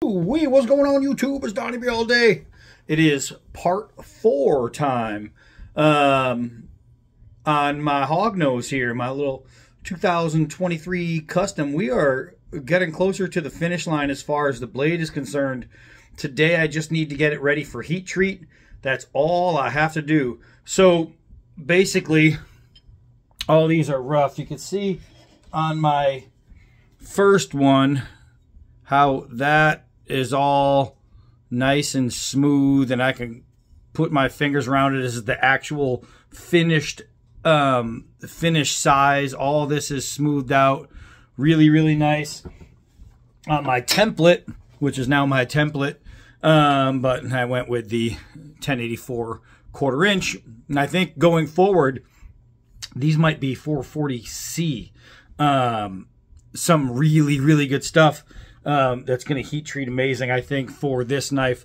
What's going on, YouTube? It's Donnie all day. It is part 4 time on my hognose here, my little 2023 custom. We are getting closer to the finish line as far as the blade is concerned. Today I just need to get it ready for heat treat. That's all I have to do. So basically all these are rough. You can see on my first one how that is all nice and smooth, and I can put my fingers around it. This is the actual finished size. All this is smoothed out, really nice. On my template, which is now my template, but I went with the 1084 1/4 inch, and I think going forward these might be 440C. Some really good stuff that's going to heat treat amazing. I think for this knife,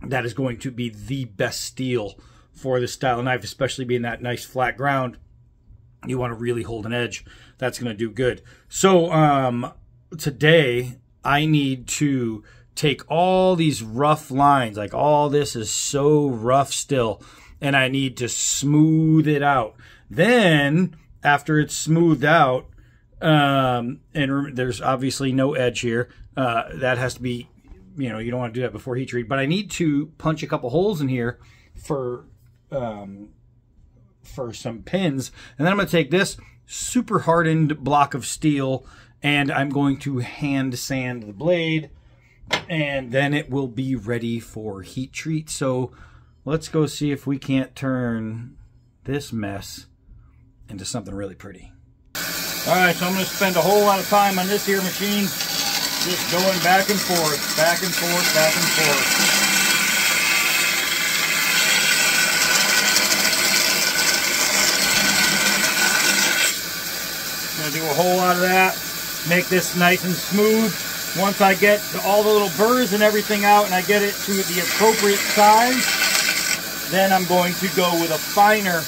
that is going to be the best steel for this style of knife, especially being that nice flat ground. You want to really hold an edge. That's going to do good. So today I need to take all these rough lines, like all this is so rough still, and I need to smooth it out. Then after it's smoothed out, and there's obviously no edge here, that has to be, you don't want to do that before heat treat, but I need to punch a couple holes in here for some pins, and then I'm going to take this super hardened block of steel and I'm going to hand sand the blade, and then it will be ready for heat treat. So let's go see if we can't turn this mess into something really pretty. Alright, so I'm going to spend a whole lot of time on this here machine, just going back and forth, back and forth, back and forth. I'm going to do a whole lot of that, make this nice and smooth. Once I get all the little burrs and everything out and I get it to the appropriate size, then I'm going to go with a finer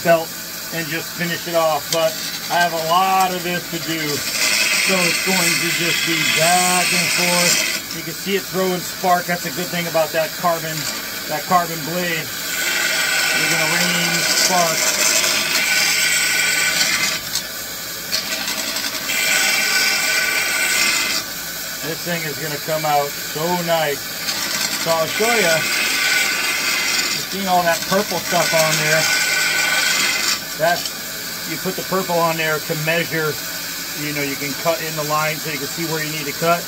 belt and just finish it off. But I have a lot of this to do, so it's going to just be back and forth. You can see it throwing spark. That's a good thing about that carbon blade. You're going to rain spark. This thing is going to come out so nice. So I'll show you. You've seen all that purple stuff on there. You put the purple on there to measure, you can cut in the line so you can see where you need to cut.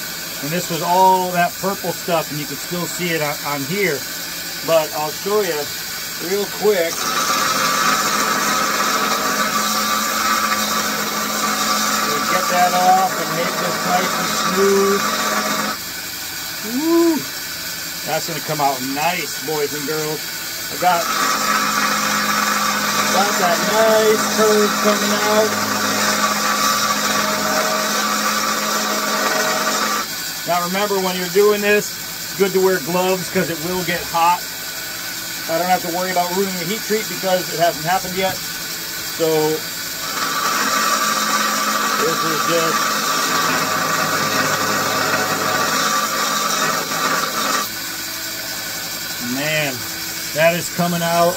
And this was all that purple stuff, and you can still see it on here. But I'll show you real quick. So get that off and make this nice and smooth. Woo! That's going to come out nice, boys and girls. I got that nice curve coming out. Now remember, when you're doing this, it's good to wear gloves because it will get hot. I don't have to worry about ruining the heat treat because it hasn't happened yet. So this is just man, that is coming out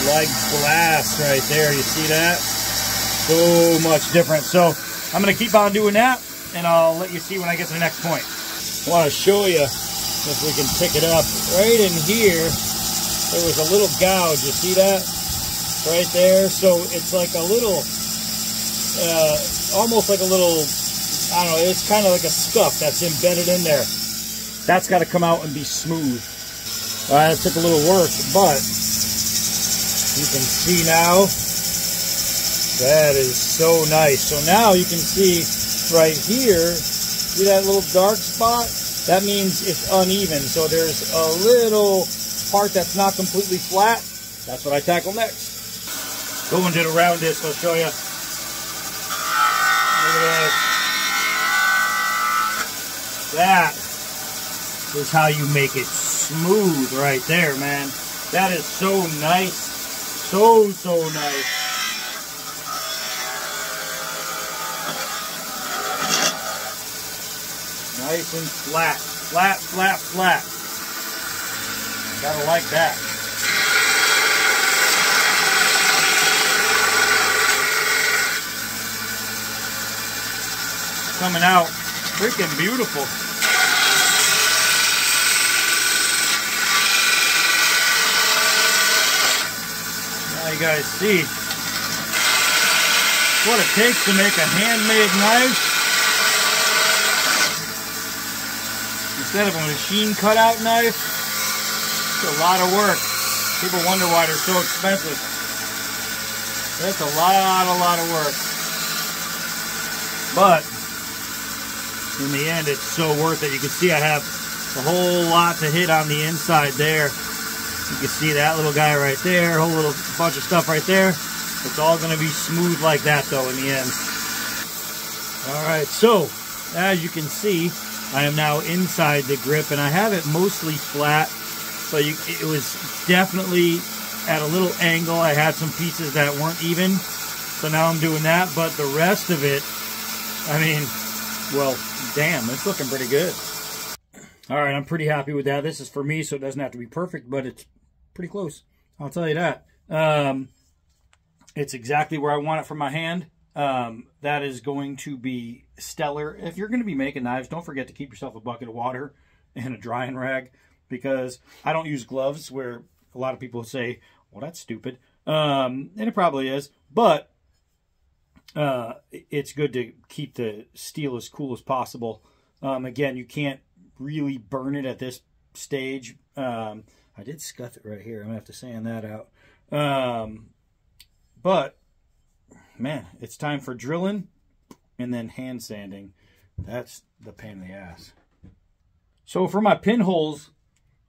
like glass right there. You see that? So much different. So I'm going to keep on doing that, and I'll let you see when I get to the next point. I want to show you if we can pick it up. Right in here, there was a little gouge. You see that? Right there. So it's like a little, almost like a little, I don't know, it's kind of like a scuff that's embedded in there. That's got to come out and be smooth. All right, it took a little work, but you can see now, that is so nice. So now you can see right here, see that little dark spot? That means it's uneven. So there's a little part that's not completely flat. That's what I tackle next. Going to the round disc, I'll show you. Look at that. That is how you make it smooth right there, man. That is so nice. So nice. Nice and flat. Flat, flat, flat. Gotta like that. Coming out freaking beautiful. Now you guys see what it takes to make a handmade knife instead of a machine cutout knife. It's a lot of work. People wonder why they're so expensive. That's a lot of work. But in the end, it's so worth it. You can see I have a whole lot to hit on the inside there. You can see that little guy right there, a whole little bunch of stuff right there. It's all going to be smooth like that, though, in the end. All right, so as you can see, I am now inside the grip, and I have it mostly flat. So it was definitely at a little angle. I had some pieces that weren't even, so now I'm doing that. But the rest of it, I mean, well, damn, it's looking pretty good. All right, I'm pretty happy with that. This is for me, so it doesn't have to be perfect, but it's pretty close. I'll tell you that. It's exactly where I want it for my hand. That is going to be stellar. If you're going to be making knives, don't forget to keep yourself a bucket of water and a drying rag, because I don't use gloves, where a lot of people say, well, that's stupid. And it probably is, but it's good to keep the steel as cool as possible. Again, you can't really burn it at this stage. I did scuff it right here. I'm going to have to sand that out. But, man, it's time for drilling and then hand sanding. That's the pain in the ass. So for my pinholes,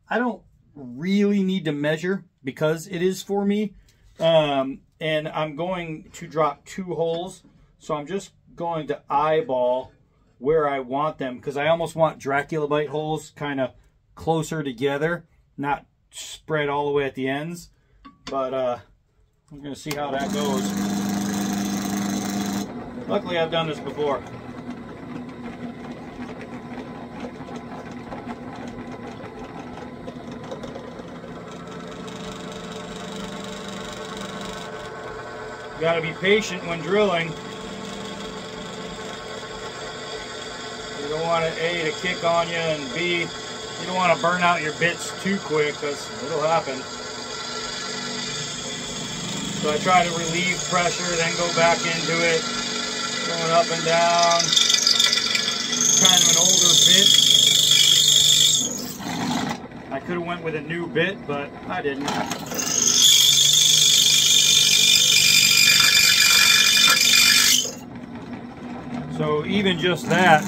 I don't really need to measure because it is for me. And I'm going to drop 2 holes. So I'm just going to eyeball where I want them, because I almost want Dracula bite holes kind of closer together, not spread all the way at the ends. But I'm going to see how that goes. Luckily, I've done this before. You got to be patient when drilling. You don't want it, A, to kick on you, and B, you don't want to burn out your bits too quick, because it'll happen. So I try to relieve pressure, then go back into it, going up and down. Kind of an older bit. I could have went with a new bit, but I didn't. So even just that,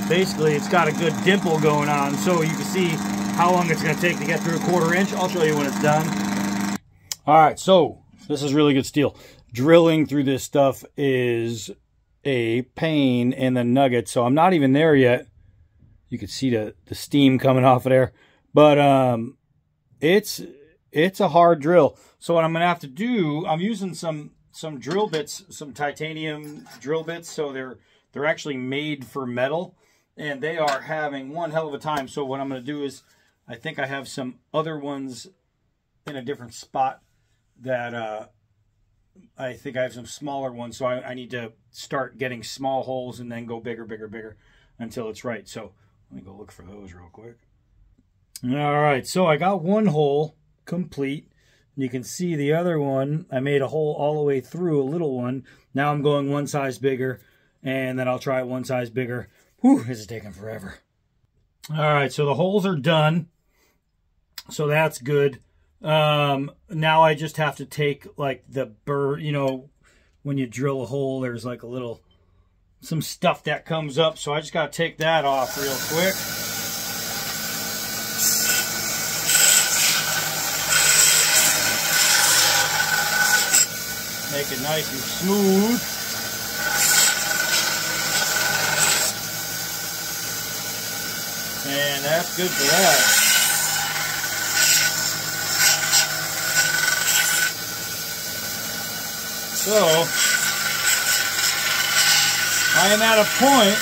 basically it's got a good dimple going on, so you can see how long it's going to take to get through a 1/4 inch. I'll show you when it's done. All right, so this is really good steel. Drilling through this stuff is a pain in the nugget, so I'm not even there yet. You can see the steam coming off of there, but it's a hard drill. So what I'm going to have to do, I'm using some drill bits, some titanium drill bits, so they're actually made for metal, and they are having one hell of a time. So what I'm going to do is, I think I have some other ones in a different spot that I think I have some smaller ones, so I need to start getting small holes and then go bigger, bigger, bigger until it's right. So let me go look for those real quick. All right, so I got one hole complete. You can see the other one, I made a hole all the way through, a little one. Now I'm going one size bigger, and then I'll try one size bigger. Whew, this is taking forever. All right, so the holes are done. So that's good. Now I just have to take like the burr, you know, when you drill a hole, there's like some stuff that comes up. So I just got to take that off real quick. Make it nice and smooth. And that's good for that. So, I am at a point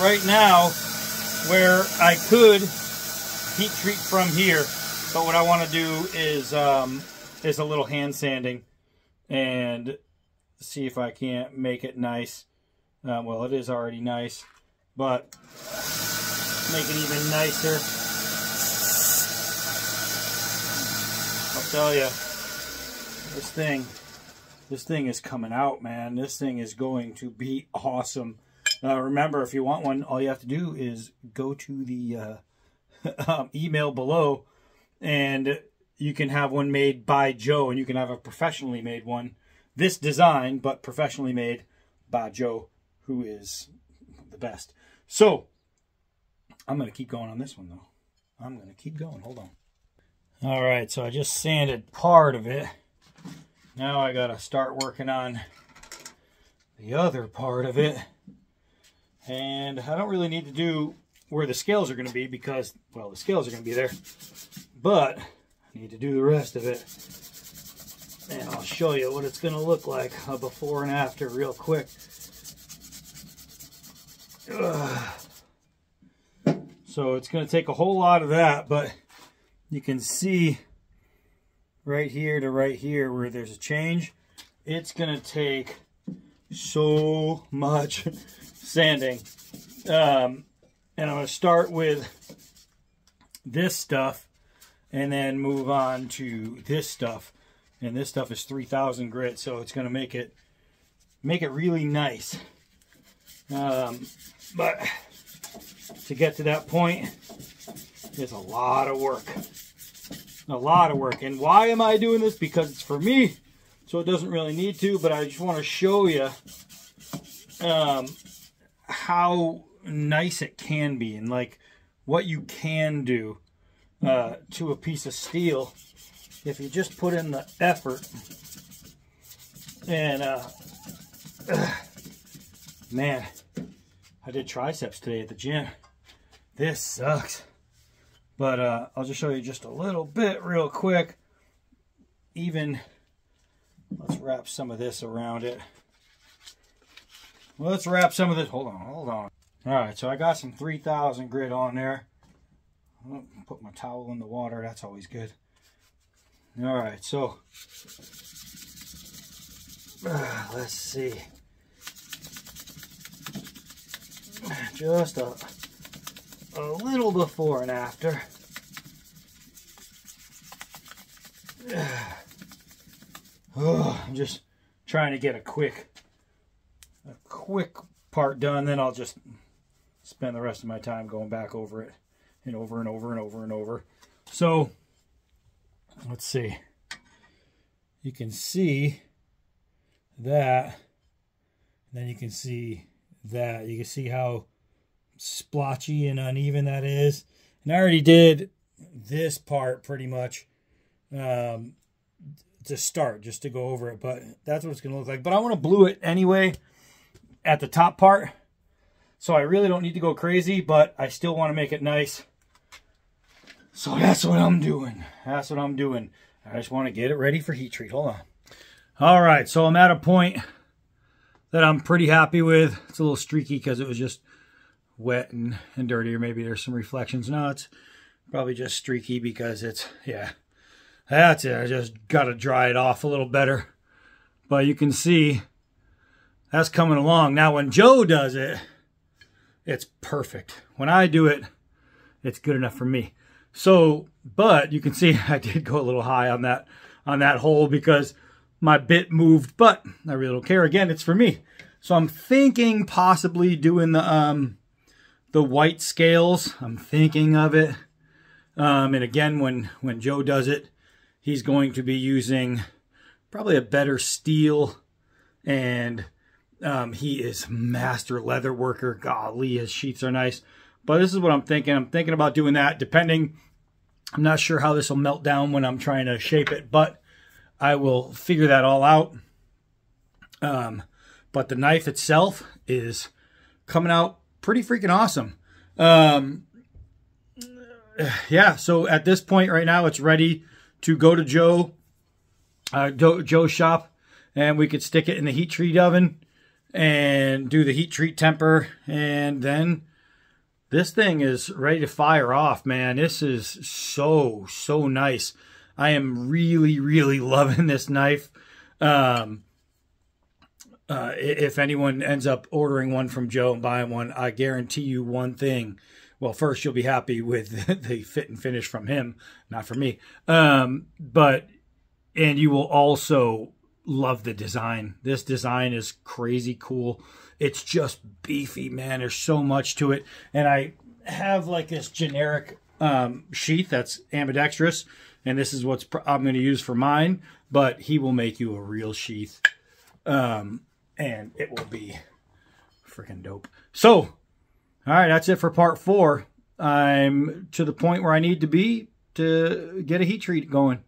right now where I could heat treat from here, but what I want to do is a little hand sanding and see if I can't make it nice. Well, it is already nice, but make it even nicer. I'll tell you, this thing is coming out, man. This thing is going to be awesome. Remember, if you want one, all you have to do is go to the email below, and you can have one made by Joe, and you can have a professionally made one. This design, but professionally made by Joe, who is the best. So, I'm going to keep going on this one, though. I'm going to keep going. Hold on. All right, so I just sanded part of it. Now I got to start working on the other part of it. And I don't really need to do where the scales are going to be because, well, the scales are going to be there. But I need to do the rest of it. And I'll show you what it's going to look like before and after real quick. So it's going to take a whole lot of that, but you can see right here to right here where there's a change. It's going to take so much sanding. And I'm going to start with this stuff and then move on to this stuff. And this stuff is 3000 grit, so it's going to make it really nice. But to get to that point is a lot of work. A lot of work. And why am I doing this? Because it's for me, so it doesn't really need to, but I just want to show you how nice it can be and like what you can do to a piece of steel if you just put in the effort. And man, I did triceps today at the gym. This sucks. But I'll just show you just a little bit real quick. Even, let's wrap some of this around it. Let's wrap some of this, hold on. All right, so I got some 3000 grit on there. I'll put my towel in the water, that's always good. All right, so let's see. Just a little before and after. Oh, I'm just trying to get a quick part done, then I'll just spend the rest of my time going back over it and over and over and over and over. So let's see. You can see that, then you can see that. You can see how splotchy and uneven that is. And I already did this part pretty much to start, just to go over it, but that's what it's going to look like. But I want to blue it anyway at the top part, so I really don't need to go crazy, but I still want to make it nice. So that's what I'm doing. That's what I'm doing. I just want to get it ready for heat treat. Hold on. All right, so I'm at a point that I'm pretty happy with. It's a little streaky because it was just wet and dirty, or maybe there's some reflections. No, it's probably just streaky because it's, yeah, that's it. I just got to dry it off a little better. But you can see that's coming along. Now, when Joe does it, it's perfect. When I do it, it's good enough for me. So, but you can see I did go a little high on that hole because my bit moved, but I really don't care. Again, it's for me. So I'm thinking possibly doing the white scales. I'm thinking of it. And again, when Joe does it, he's going to be using probably a better steel, and he is master leather worker. Golly, his sheets are nice. But this is what I'm thinking. I'm thinking about doing that, depending. I'm not sure how this will melt down when I'm trying to shape it, but I will figure that all out. But the knife itself is coming out pretty freaking awesome. Yeah, so at this point right now, it's ready to go to Joe's shop, and we could stick it in the heat treat oven and do the heat treat temper, and then this thing is ready to fire off, man. This is so nice. I am really loving this knife. If anyone ends up ordering one from Joe and buying one, I guarantee you one thing. Well, first, you'll be happy with the fit and finish from him, not from me. And you will also love the design. This design is crazy cool. It's just beefy, man. There's so much to it. And I have like this generic sheath that's ambidextrous, and this is what I'm going to use for mine, but he will make you a real sheath, and it will be freaking dope. So, all right, that's it for part 4. I'm to the point where I need to be to get a heat treat going.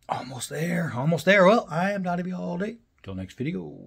Almost there. Well, I am Donnie all day. Till next video.